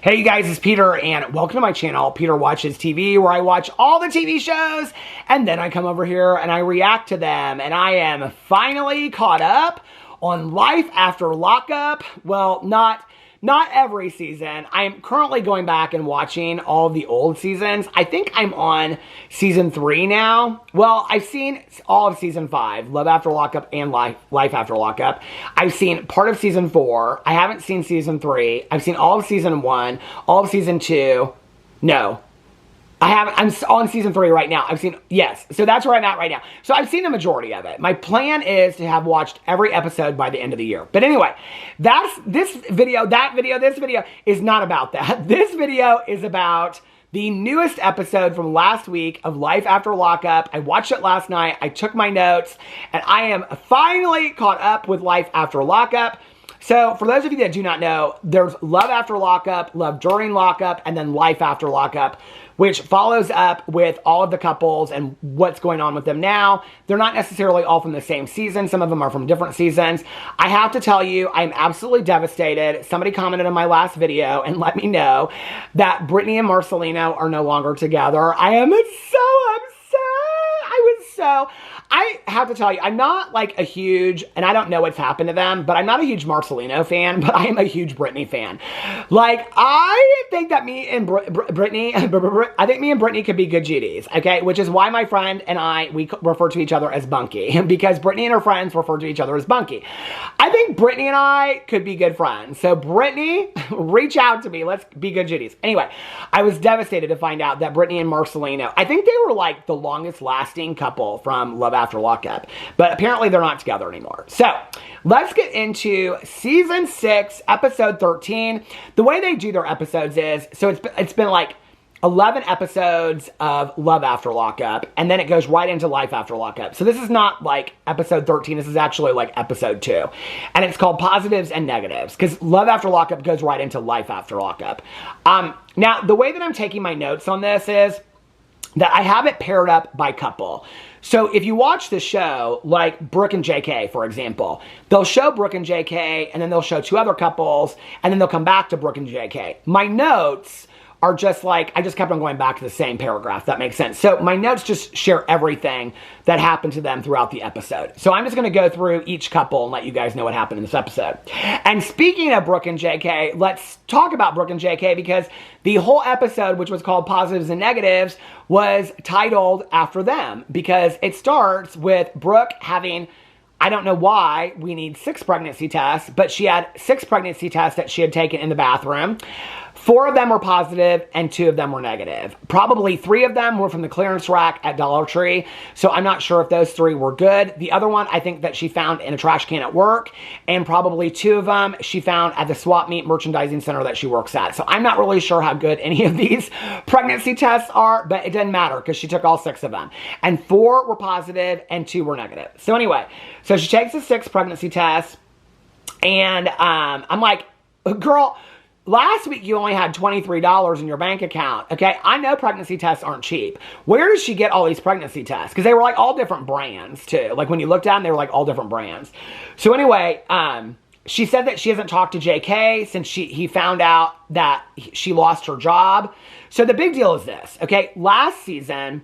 Hey you guys, it's Peter and welcome to my channel, Peter Watches TV, where I watch all the TV shows and then I come over here and I react to them. And I am finally caught up on Life After Lockup. Well, not every season. I am currently going back and watching all of the old seasons. I think I'm on season 3 now. Well, I've seen all of season 5, Love After Lockup and Life After Lockup. I've seen part of season 4. I haven't seen season 3. I've seen all of season 1, all of season 2. No. I haven't. I'm on season 3 right now. Yes. So that's where I'm at right now. So I've seen the majority of it. My plan is to have watched every episode by the end of the year. But anyway, this video is not about that. This video is about the newest episode from last week of Life After Lockup. I watched it last night. I took my notes and I am finally caught up with Life After Lockup. So, for those of you that do not know, there's Love After Lockup, Love During Lockup, and then Life After Lockup, which follows up with all of the couples and what's going on with them now. They're not necessarily all from the same season. Some of them are from different seasons. I have to tell you, I'm absolutely devastated. Somebody commented on my last video and let me know that Brittany and Marcelino are no longer together. I am so upset. I have to tell you, I'm not like a huge, and I don't know what's happened to them, but I'm not a huge Marcelino fan, but I am a huge Brittany fan. Like, I think that me and Brittany could be good Judies, okay? Which is why my friend and we refer to each other as Bunky, because Brittany and her friends refer to each other as Bunky. I think Brittany and I could be good friends. So Brittany, reach out to me. Let's be good Judies. Anyway, I was devastated to find out that Brittany and Marcelino, I think they were like the longest lasting couple from Love After Lockup, but apparently they're not together anymore. So let's get into season 6, episode 13. The way they do their episodes is, so it's been like 11 episodes of Love After Lockup, and then it goes right into Life After Lockup. So this is not like episode 13, this is actually like episode 2. And it's called Positives and Negatives, because Love After Lockup goes right into Life After Lockup. Now, the way that I'm taking my notes on this is that I have it paired up by couple. So if you watch the show, like Brooke and JK, for example, they'll show Brooke and JK, and then they'll show 2 other couples, and then they'll come back to Brooke and JK. My notes are just like, I just kept on going back to the same paragraph. That makes sense. So my notes just share everything that happened to them throughout the episode. So I'm just going to go through each couple and let you guys know what happened in this episode. And speaking of Brooke and JK, let's talk about Brooke and JK, because the whole episode, which was called Positives and Negatives, was titled after them, because it starts with Brooke having, I don't know why we need 6 pregnancy tests, but she had 6 pregnancy tests that she had taken in the bathroom. 4 of them were positive and 2 of them were negative. Probably 3 of them were from the clearance rack at Dollar Tree, so I'm not sure if those 3 were good. The other one I think that she found in a trash can at work, and probably 2 of them she found at the swap meet merchandising center that she works at. So I'm not really sure how good any of these pregnancy tests are, but it didn't matter because she took all 6 of them. And 4 were positive and 2 were negative. So anyway, so she takes the 6 pregnancy tests, and I'm like, girl, last week you only had $23 in your bank account, okay? I know pregnancy tests aren't cheap. Where does she get all these pregnancy tests? Because they were like all different brands too. Like when you looked at them, they were like all different brands. So anyway, she said that she hasn't talked to JK since he found out that she lost her job. So the big deal is this, okay? Last season,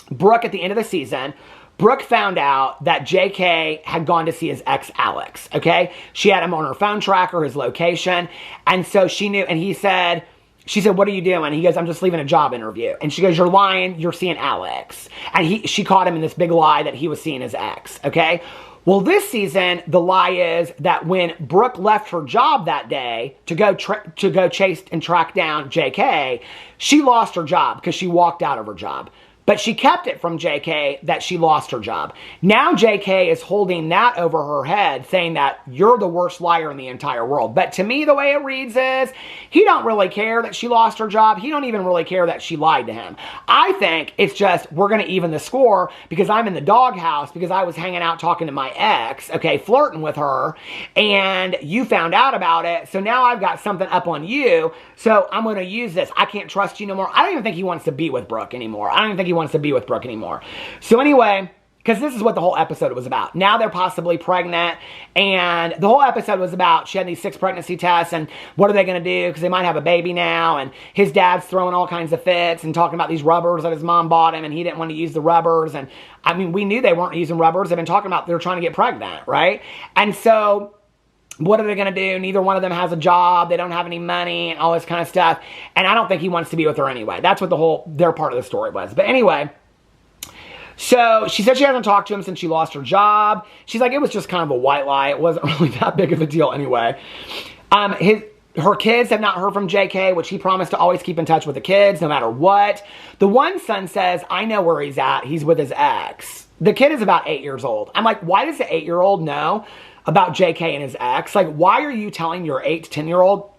Brooke, at the end of the season, Brooke found out that JK had gone to see his ex, Alex, okay? She had him on her phone tracker, his location, and so she knew, and she said, what are you doing? He goes, I'm just leaving a job interview. And she goes, you're lying, you're seeing Alex. And she caught him in this big lie that he was seeing his ex, okay? Well, this season, the lie is that when Brooke left her job that day to go chase and track down JK, she lost her job because she walked out of her job. But she kept it from JK that she lost her job. Now JK is holding that over her head, saying that you're the worst liar in the entire world. But to me, the way it reads is, he don't really care that she lost her job. He don't even really care that she lied to him. I think it's just, we're going to even the score because I'm in the doghouse because I was hanging out talking to my ex, okay, flirting with her, and you found out about it. So now I've got something up on you. So I'm going to use this. I can't trust you no more. I don't even think he wants to be with Brooke anymore. I don't even think he wants to be with Brooke anymore. So anyway, because this is what the whole episode was about. Now they're possibly pregnant, and the whole episode was about she had these 6 pregnancy tests, and what are they going to do because they might have a baby now, and his dad's throwing all kinds of fits and talking about these rubbers that his mom bought him, and he didn't want to use the rubbers. And I mean, we knew they weren't using rubbers. They've been talking about they're trying to get pregnant, right? And so what are they going to do? Neither one of them has a job. They don't have any money and all this kind of stuff. And I don't think he wants to be with her anyway. That's what their part of the story was. But anyway, so she said she hasn't talked to him since she lost her job. She's like, it was just kind of a white lie. It wasn't really that big of a deal anyway. Her kids have not heard from JK, which he promised to always keep in touch with the kids no matter what. The one son says, I know where he's at. He's with his ex. The kid is about 8 years old. I'm like, why does the 8-year-old know about JK and his ex? Like, why are you telling your 8 to 10-year-old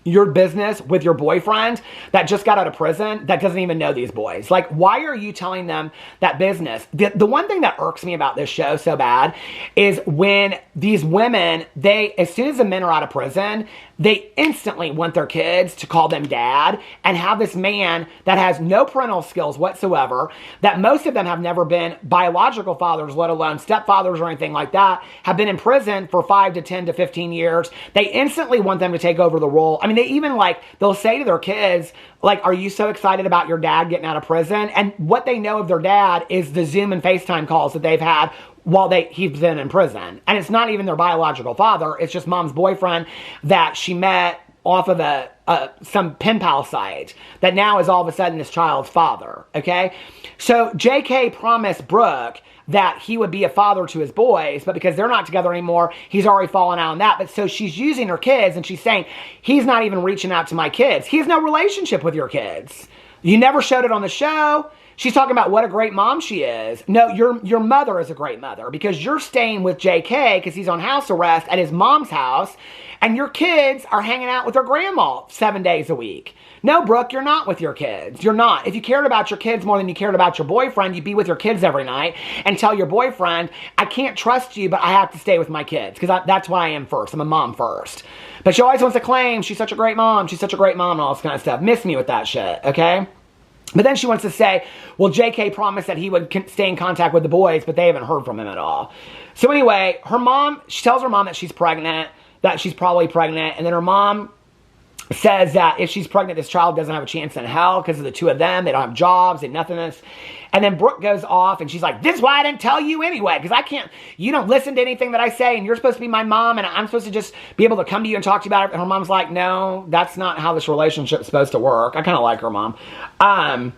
your business with your boyfriend that just got out of prison that doesn't even know these boys? Like, why are you telling them that business? The one thing that irks me about this show so bad is when these women, as soon as the men are out of prison, they instantly want their kids to call them dad and have this man that has no parental skills whatsoever, that most of them have never been biological fathers, let alone stepfathers or anything like that, have been in prison for 5 to 10 to 15 years. They instantly want them to take over the role. I mean, they even they'll say to their kids, like, are you so excited about your dad getting out of prison? And what they know of their dad is the Zoom and FaceTime calls that they've had while he's been in prison. And it's not even their biological father. It's just mom's boyfriend that she met off of some pen pal site that now is all of a sudden this child's father, okay? So JK promised Brooke that he would be a father to his boys, but because they're not together anymore, he's already fallen out on that. But so she's using her kids, and she's saying, he's not even reaching out to my kids. He has no relationship with your kids. You never showed it on the show. She's talking about what a great mom she is. No, your mother is a great mother because you're staying with JK because he's on house arrest at his mom's house, and your kids are hanging out with their grandma 7 days a week. No, Brooke, you're not with your kids. You're not. If you cared about your kids more than you cared about your boyfriend, you'd be with your kids every night and tell your boyfriend, I can't trust you, but I have to stay with my kids because that's what I am first. I'm a mom first. But she always wants to claim she's such a great mom. She's such a great mom and all this kind of stuff. Miss me with that shit, okay? But then she wants to say, well, JK promised that he would stay in contact with the boys, but they haven't heard from him at all. So anyway, she tells her mom that she's pregnant, that she's probably pregnant, and then her mom says that if she's pregnant, this child doesn't have a chance in hell because of the two of them. They don't have jobs, they nothingness. And then Brooke goes off and she's like, this is why I didn't tell you anyway, because you don't listen to anything that I say, and you're supposed to be my mom, and I'm supposed to just be able to come to you and talk to you about it. And her mom's like, no, that's not how this relationship's supposed to work. I kind of like her mom.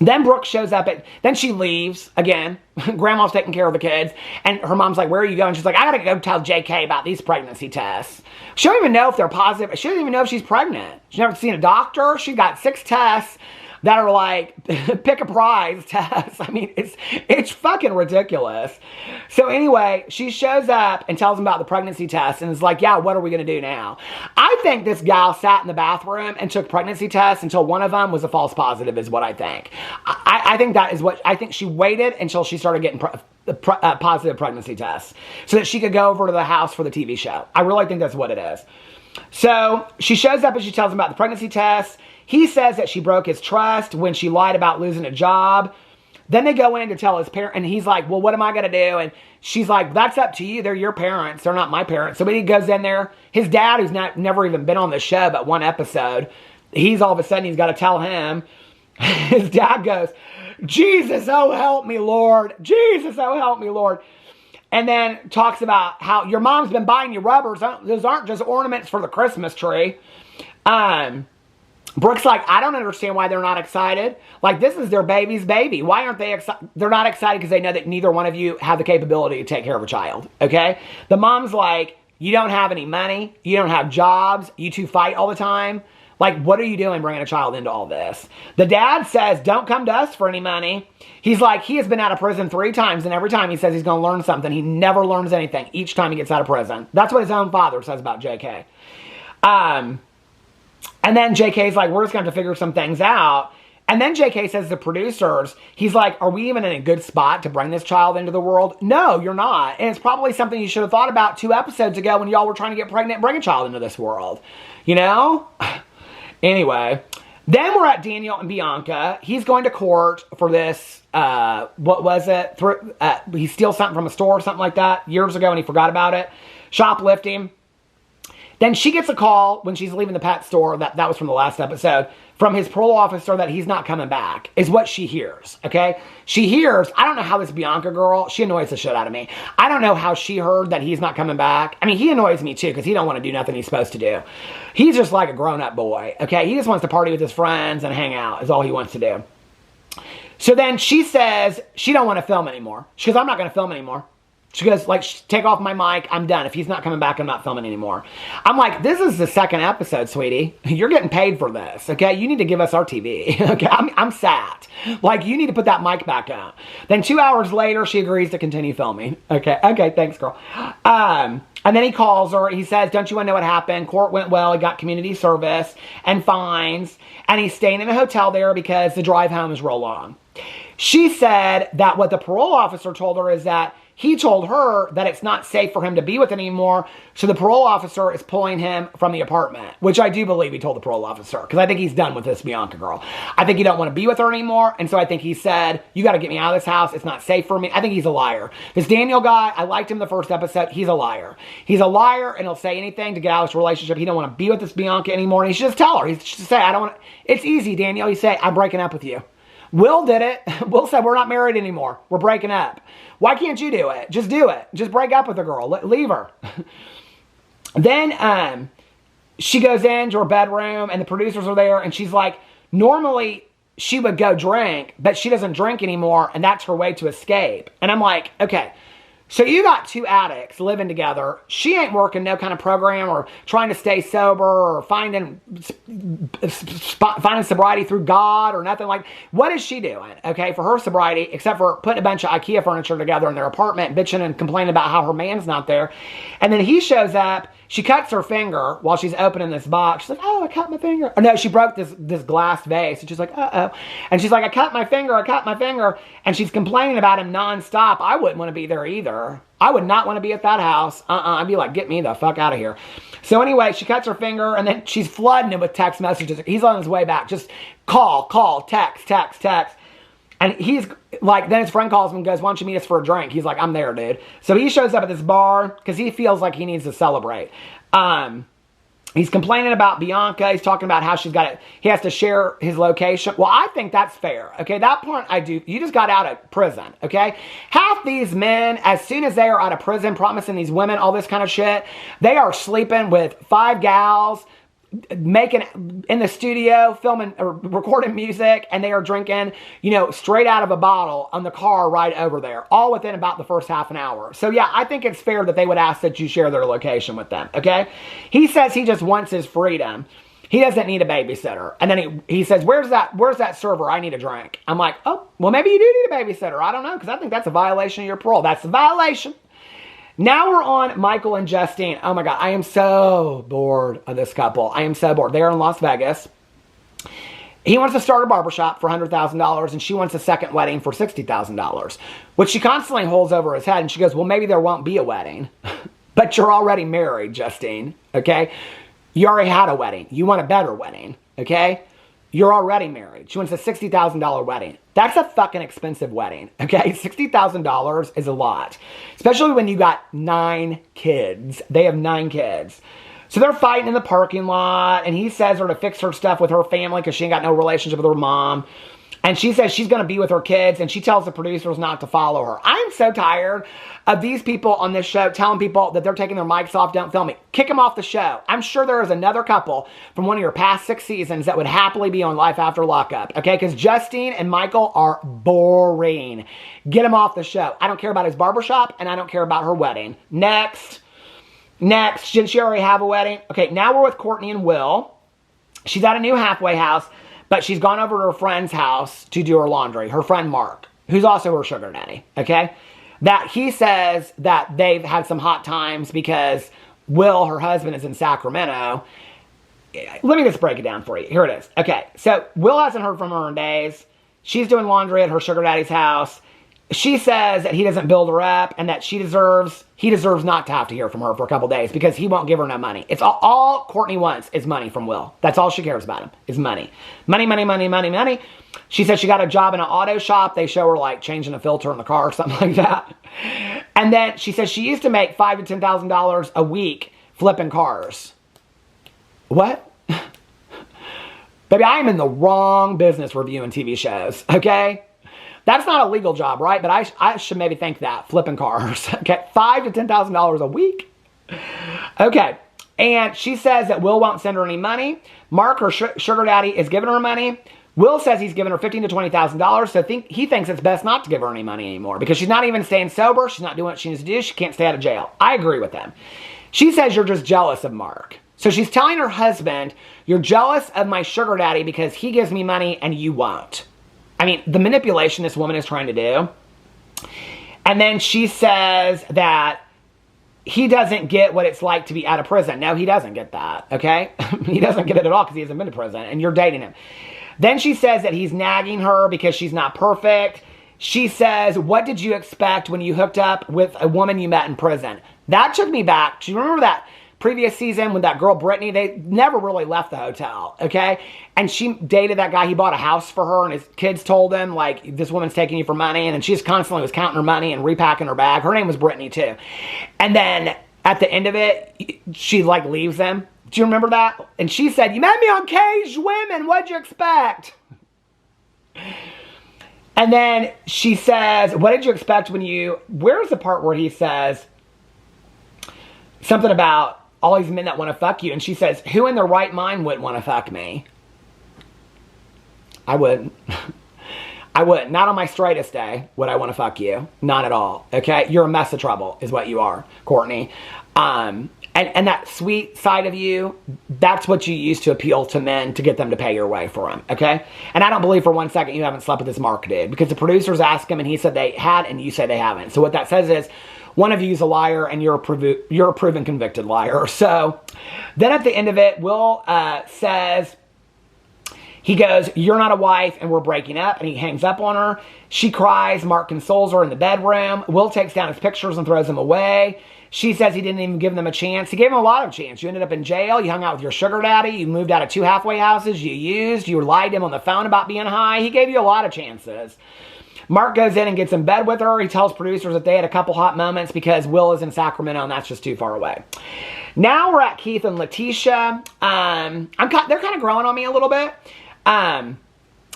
Then Brooke shows up then she leaves again. Grandma's taking care of the kids. And her mom's like, where are you going? She's like, I gotta go tell JK about these pregnancy tests. She don't even know if they're positive. She doesn't even know if she's pregnant. She's never seen a doctor. She got 6 tests that are like, pick a prize tests. I mean, it's fucking ridiculous. So anyway, she shows up and tells them about the pregnancy test and is like, yeah, what are we going to do now? I think this gal sat in the bathroom and took pregnancy tests until one of them was a false positive is what I think. I think that is what, I think she waited until she started getting positive pregnancy tests so that she could go over to the house for the TV show. I really think that's what it is. So she shows up and she tells him about the pregnancy test. He says that she broke his trust when she lied about losing a job. Then they go in to tell his parent, and he's like, well, what am I going to do? And she's like, that's up to you. They're your parents. They're not my parents. So when he goes in there, his dad, who's never even been on the show but one episode, he's all of a sudden, he's got to tell him. His dad goes, Jesus, oh, help me, Lord. Jesus, oh, help me, Lord. And then talks about how your mom's been buying you rubbers. Those aren't just ornaments for the Christmas tree. Brooke's like, I don't understand why they're not excited. Like, this is their baby's baby. Why aren't they excited? They're not excited because they know that neither one of you have the capability to take care of a child, okay? The mom's like, you don't have any money. You don't have jobs. You two fight all the time. Like, what are you doing bringing a child into all this? The dad says, don't come to us for any money. He's like, he has been out of prison 3 times, and every time he says he's going to learn something, he never learns anything each time he gets out of prison. That's what his own father says about JK. And then JK's like, we're just going to have to figure some things out. And then JK says to the producers, he's like, are we even in a good spot to bring this child into the world? No, you're not. And it's probably something you should have thought about 2 episodes ago when y'all were trying to get pregnant and bring a child into this world. You know? Anyway, Then we're at Daniel and Bianca. He's going to court for this, what was it? He steals something from a store or something like that years ago and he forgot about it. Shoplifting. Then she gets a call when she's leaving the pet store, that was from the last episode, from his parole officer that he's not coming back, is what she hears, okay? She hears, I don't know how this Bianca girl, she annoys the shit out of me. I don't know how she heard that he's not coming back. I mean, he annoys me too, because he don't want to do nothing he's supposed to do. He's just like a grown-up boy, okay? He just wants to party with his friends and hang out, is all he wants to do. So then she says she don't want to film anymore. She goes, I'm not going to film anymore. She goes, like, take off my mic. I'm done. If he's not coming back, I'm not filming anymore. I'm like, this is the second episode, sweetie. You're getting paid for this, okay? You need to give us our TV, okay? I'm sad. Like, you need to put that mic back up. Then 2 hours later, she agrees to continue filming. Okay, thanks, girl. And then he calls her. He says, don't you want to know what happened? Court went well. He got community service and fines. And he's staying in a hotel there because the drive home is real long. She said that what the parole officer told her is that he told her that it's not safe for him to be with it anymore, so the parole officer is pulling him from the apartment, which I do believe he told the parole officer, because I think he's done with this Bianca girl. I think he don't want to be with her anymore, and so I think he said, you got to get me out of this house, it's not safe for me. I think he's a liar. This Daniel guy, I liked him the first episode, he's a liar. He's a liar, and he'll say anything to get out of this relationship. He don't want to be with this Bianca anymore, and he should just tell her. He should say, I don't want to. It's easy, Daniel. You say, I'm breaking up with you. Will did it. Will said, we're not married anymore. We're breaking up. Why can't you do it? Just do it. Just break up with the girl. Leave her. Then she goes into her bedroom and the producers are there and she's like, normally she would go drink, but she doesn't drink anymore and that's her way to escape. And I'm like, okay, so you got two addicts living together. She ain't working no kind of program or trying to stay sober or finding sobriety through God or nothing like. What is she doing, okay, for her sobriety, except for putting a bunch of IKEA furniture together in their apartment, bitching and complaining about how her man's not there. And then he shows up. She cuts her finger while she's opening this box. She's like, oh, I cut my finger. Or no, she broke this glass vase. And she's like, uh-oh. And she's like, I cut my finger. And she's complaining about him nonstop. I wouldn't want to be there either. I would not want to be at that house. I'd be like, get me the fuck out of here. So anyway, she cuts her finger and then she's flooding him with text messages. He's on his way back. Just call, text. And he's like, then his friend calls him and goes, why don't you meet us for a drink? He's like, I'm there, dude. So he shows up at this bar because he feels like he needs to celebrate. He's complaining about Bianca. He's talking about how he has to share his location. Well, I think that's fair. Okay, that part I do. You just got out of prison. Okay, half these men, as soon as they are out of prison, promising these women all this kind of shit, they are sleeping with 5 gals, making in the studio, filming or recording music, and they are drinking, straight out of a bottle on the car ride over there, all within about the first half an hour. So yeah, I think it's fair that they would ask that you share their location with them, okay? He says he just wants his freedom. He doesn't need a babysitter. And then he says, where's that server? I need a drink. I'm like, oh, well, maybe you do need a babysitter. I don't know, because I think that's a violation of your parole. That's a violation. Now we're on Michael and Justine. Oh my God, I am so bored of this couple. I am so bored. They're in Las Vegas. He wants to start a barbershop for $100,000 and she wants a second wedding for $60,000, which she constantly holds over his head and she goes, well, maybe there won't be a wedding. But you're already married, Justine, okay? You already had a wedding. You want a better wedding, okay? You're already married. She wants a $60,000 wedding. That's a fucking expensive wedding, okay? $60,000 is a lot, especially when you got 9 kids. They have 9 kids. So they're fighting in the parking lot, and he says her to fix her stuff with her family because she ain't got no relationship with her mom. And she says she's going to be with her kids, and she tells the producers not to follow her. I'm so tired of these people on this show telling people that they're taking their mics off, don't film me. Kick them off the show. I'm sure there is another couple from one of your past 6 seasons that would happily be on Life After Lockup, okay? Because Justine and Michael are boring. Get them off the show. I don't care about his barbershop, and I don't care about her wedding. Next. Didn't she already have a wedding? Okay, now we're with Courtney and Will. She's at a new halfway house. But she's gone over to her friend's house to do her laundry. Her friend Mark, who's also her sugar daddy, okay? That he says that they've had some hot times because Will, her husband, is in Sacramento. Let me just break it down for you. Here it is. Okay, so Will hasn't heard from her in days. She's doing laundry at her sugar daddy's house. she says that he doesn't build her up and that he deserves not to have to hear from her for a couple days because he won't give her no money. It's all Courtney wants is money from Will. That's all she cares about him is money. Money, money, money, money, money. She said she got a job in an auto shop. They show her like changing a filter in the car or something like that. And then she says she used to make $5,000 to $10,000 a week flipping cars. What? Baby, I am in the wrong business reviewing TV shows, okay? That's not a legal job, right? But I should maybe think that, flipping cars. Okay, $5,000 to $10,000 a week. Okay, and she says that Will won't send her any money. Mark, her sugar daddy, is giving her money. Will says he's giving her $15,000 to $20,000, so he thinks it's best not to give her any money anymore because she's not even staying sober. She's not doing what she needs to do. She can't stay out of jail. I agree with them. She says you're just jealous of Mark. So she's telling her husband, you're jealous of my sugar daddy because he gives me money and you won't. I mean, the manipulation this woman is trying to do. And then she says that he doesn't get what it's like to be out of prison. No, he doesn't get that, okay? He doesn't get it at all because he hasn't been to prison and you're dating him. Then she says that he's nagging her because she's not perfect. She says, what did you expect when you hooked up with a woman you met in prison? That took me back. Do you remember that previous season with that girl Brittany? They never really left the hotel, okay? And she dated that guy. He bought a house for her and his kids told him, like, this woman's taking you for money. And then she just constantly was counting her money and repacking her bag. Her name was Brittany too. And then at the end of it, she like leaves them. Do you remember that? And she said, you met me on Caged Women. What'd you expect? And then she says, what did you expect when you... Where's the part where he says something about all these men that want to fuck you? And she says, who in their right mind wouldn't want to fuck me? I wouldn't. I wouldn't. Not on my straightest day would I want to fuck you. Not at all. Okay? You're a mess of trouble is what you are, Courtney. And that sweet side of you, that's what you use to appeal to men to get them to pay your way for them, okay? And I don't believe for 1 second you haven't slept with this Mark dude because the producers asked him and he said they had and you say they haven't. So what that says is one of you is a liar and you're a proven convicted liar. So then at the end of it, Will says... He goes, you're not a wife and we're breaking up. And he hangs up on her. She cries. Mark consoles her in the bedroom. Will takes down his pictures and throws them away. She says he didn't even give them a chance. He gave them a lot of chance. You ended up in jail. You hung out with your sugar daddy. You moved out of 2 halfway houses. You lied to him on the phone about being high. He gave you a lot of chances. Mark goes in and gets in bed with her. He tells producers that they had a couple hot moments because Will is in Sacramento and that's just too far away. Now we're at Keith and Leticia. They're kind of growing on me a little bit.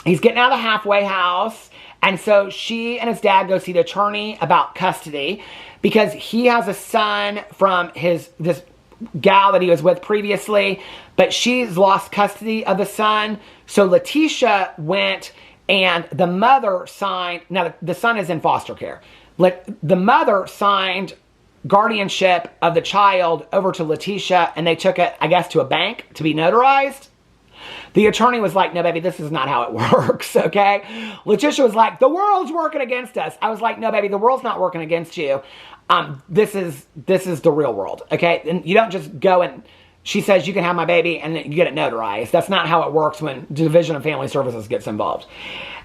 He's getting out of the halfway house. And so she and his dad go see the attorney about custody because he has a son from this gal that he was with previously, but she's lost custody of the son. So Leticia went and the mother signed, now the son is in foster care. The mother signed guardianship of the child over to Leticia and they took it, I guess, to a bank to be notarized. The attorney was like, no, baby, this is not how it works, okay? Leticia was like, the world's working against us. I was like, no, baby, the world's not working against you. This is the real world, okay? And you don't just go and, she says, you can have my baby, and then you get it notarized. That's not how it works when Division of Family Services gets involved.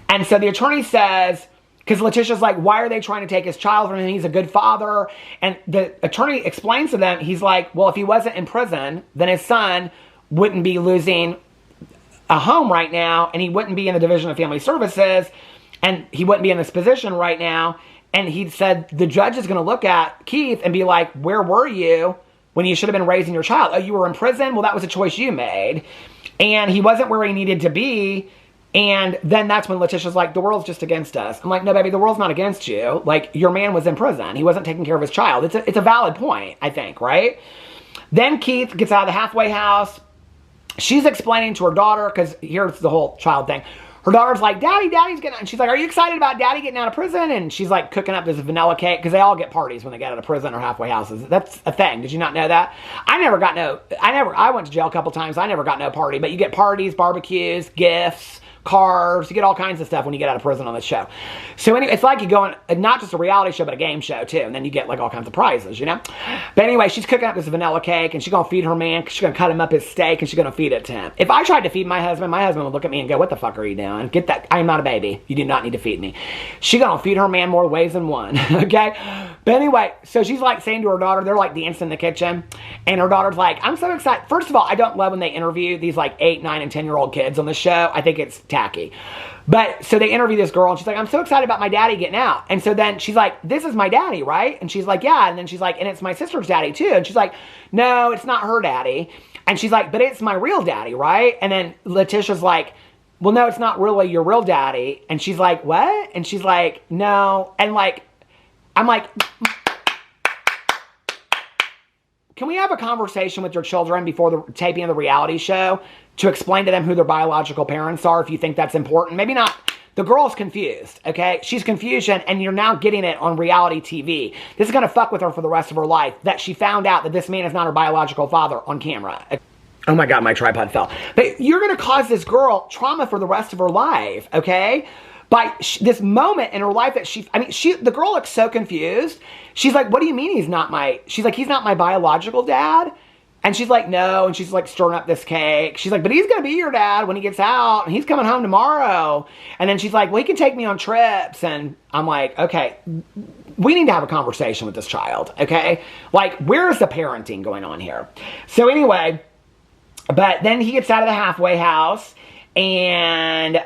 And so the attorney says, because Leticia's like, why are they trying to take his child from him? He's a good father. And the attorney explains to them, he's like, well, if he wasn't in prison, then his son wouldn't be losing a home right now, and he wouldn't be in the Division of Family Services, and he wouldn't be in this position right now. And he said the judge is going to look at Keith and be like, where were you when you should have been raising your child? Oh, you were in prison? Well, that was a choice you made. And he wasn't where he needed to be. And then that's when Leticia's like, the world's just against us. I'm like, no, baby, the world's not against you. Like, your man was in prison. He wasn't taking care of his child. It's a valid point, I think, right? Then Keith gets out of the halfway house. She's explaining to her daughter, because here's the whole child thing. Her daughter's like, daddy's getting out. And she's like, are you excited about daddy getting out of prison? And she's like cooking up this vanilla cake, because they all get parties when they get out of prison or halfway houses. That's a thing. Did you not know that? I went to jail a couple times. I never got no party, but you get parties, barbecues, gifts, cars, you get all kinds of stuff when you get out of prison on this show. So anyway, it's like you go on, not just a reality show, but a game show too. And then you get like all kinds of prizes, you know? But anyway, she's cooking up this vanilla cake and she's going to feed her man. She's going to cut him up his steak and she's going to feed it to him. If I tried to feed my husband would look at me and go, what the fuck are you doing? Get that. I am not a baby. You do not need to feed me. She's going to feed her man more ways than one. Okay? But anyway, so she's like saying to her daughter, they're like dancing in the kitchen. And her daughter's like, I'm so excited. First of all, I don't love when they interview these like 8, 9, and 10-year-old kids on the show. I think it's tacky. But so they interview this girl and she's like, I'm so excited about my daddy getting out. And so then she's like, this is my daddy, right? And she's like, yeah. And then she's like, and it's my sister's daddy too. And she's like, no, it's not her daddy. And she's like, but it's my real daddy, right? And then Leticia's like, well, no, it's not really your real daddy. And she's like, what? And she's like, no. And like, I'm like, can we have a conversation with your children before the taping of the reality show to explain to them who their biological parents are if you think that's important? Maybe not. The girl's confused, okay? She's confusion, and you're now getting it on reality TV. This is going to fuck with her for the rest of her life, that she found out that this man is not her biological father on camera. Oh my God, my tripod fell. But you're going to cause this girl trauma for the rest of her life, okay? By this moment in her life that the girl looks so confused. She's like, what do you mean he's not he's not my biological dad? And she's like, no. And she's like stirring up this cake. She's like, but he's going to be your dad when he gets out. And he's coming home tomorrow. And then she's like, well, he can take me on trips. And I'm like, okay, we need to have a conversation with this child, okay? Like, where's the parenting going on here? So anyway, but then he gets out of the halfway house. And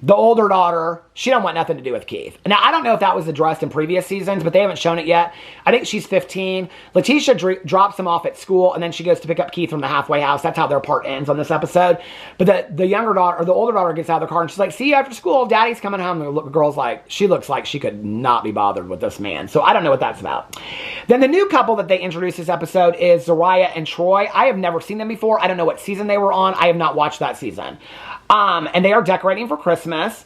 the older daughter, she don't want nothing to do with Keith. Now, I don't know if that was addressed in previous seasons, but they haven't shown it yet. I think she's 15. Leticia drops him off at school, and then she goes to pick up Keith from the halfway house. That's how their part ends on this episode. But the younger daughter, or the older daughter, gets out of the car, and she's like, see you after school. Daddy's coming home. And the girl's like, she looks like she could not be bothered with this man. So I don't know what that's about. Then the new couple that they introduced this episode is Zariah and Troy. I have never seen them before. I don't know what season they were on. I have not watched that season. And they are decorating for Christmas,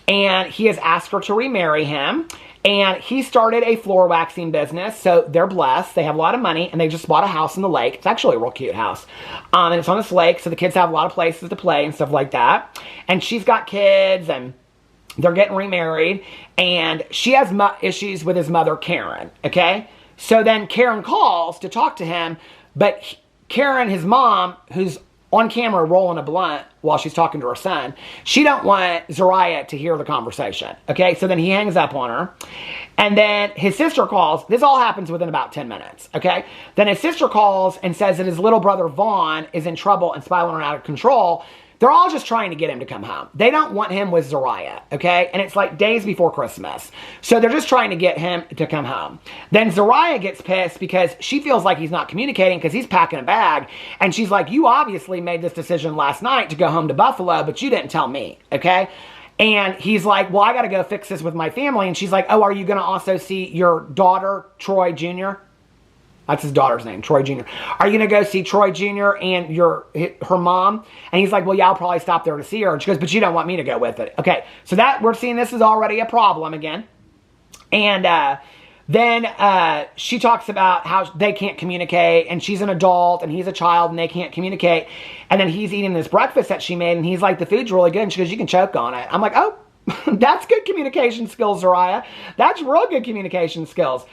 and he has asked her to remarry him, and he started a floor waxing business, so they're blessed. They have a lot of money, and they just bought a house in the lake. It's actually a real cute house, and it's on this lake, so the kids have a lot of places to play and stuff like that, and she's got kids, and they're getting remarried, and she has issues with his mother, Karen, okay? So then Karen calls to talk to him, but Karen, his mom, who's on camera rolling a blunt while she's talking to her son, she don't want Zariah to hear the conversation. Okay, so then he hangs up on her. And then his sister calls. This all happens within about 10 minutes. Okay, then his sister calls and says that his little brother Vaughn is in trouble and spiraling out of control. They're all just trying to get him to come home. They don't want him with Zariah, okay? And it's like days before Christmas. So they're just trying to get him to come home. Then Zariah gets pissed because she feels like he's not communicating because he's packing a bag. And she's like, you obviously made this decision last night to go home to Buffalo, but you didn't tell me, okay? And he's like, well, I got to go fix this with my family. And she's like, oh, are you going to also see your daughter, Troy Jr.? That's his daughter's name, Troy Jr. Are you going to go see Troy Jr. and her mom? And he's like, well, yeah, I'll probably stop there to see her. And she goes, but you don't want me to go with it. Okay, so that we're seeing this is already a problem again. And then she talks about how they can't communicate, and she's an adult, and he's a child, and they can't communicate. And then he's eating this breakfast that she made, and he's like, the food's really good. And she goes, you can choke on it. I'm like, oh, that's good communication skills, Zariah. That's real good communication skills.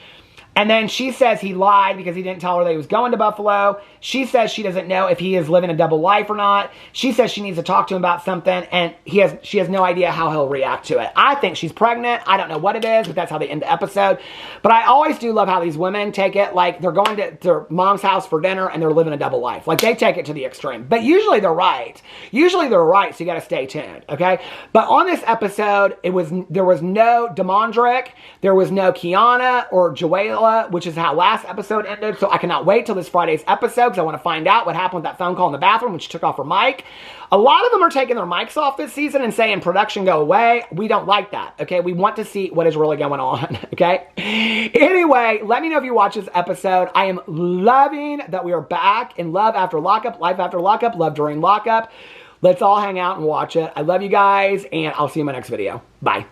And then she says he lied because he didn't tell her that he was going to Buffalo. She says she doesn't know if he is living a double life or not. She says she needs to talk to him about something, and she has no idea how he'll react to it. I think she's pregnant. I don't know what it is, but that's how they end the episode. But I always do love how these women take it. Like, they're going to their mom's house for dinner, and they're living a double life. Like, they take it to the extreme. But usually they're right. Usually they're right, so you got to stay tuned, okay? But on this episode, there was no Demondrick, there was no Kiana or Joella, which is how last episode ended. So I cannot wait till this Friday's episode because I want to find out what happened with that phone call in the bathroom when she took off her mic. A lot of them are taking their mics off this season and saying production go away. We don't like that, okay? We want to see what is really going on, okay? Anyway, let me know if you watch this episode. I am loving that we are back in Love After Lockup, Life After Lockup, Love During Lockup. Let's all hang out and watch it. I love you guys, and I'll see you in my next video. Bye.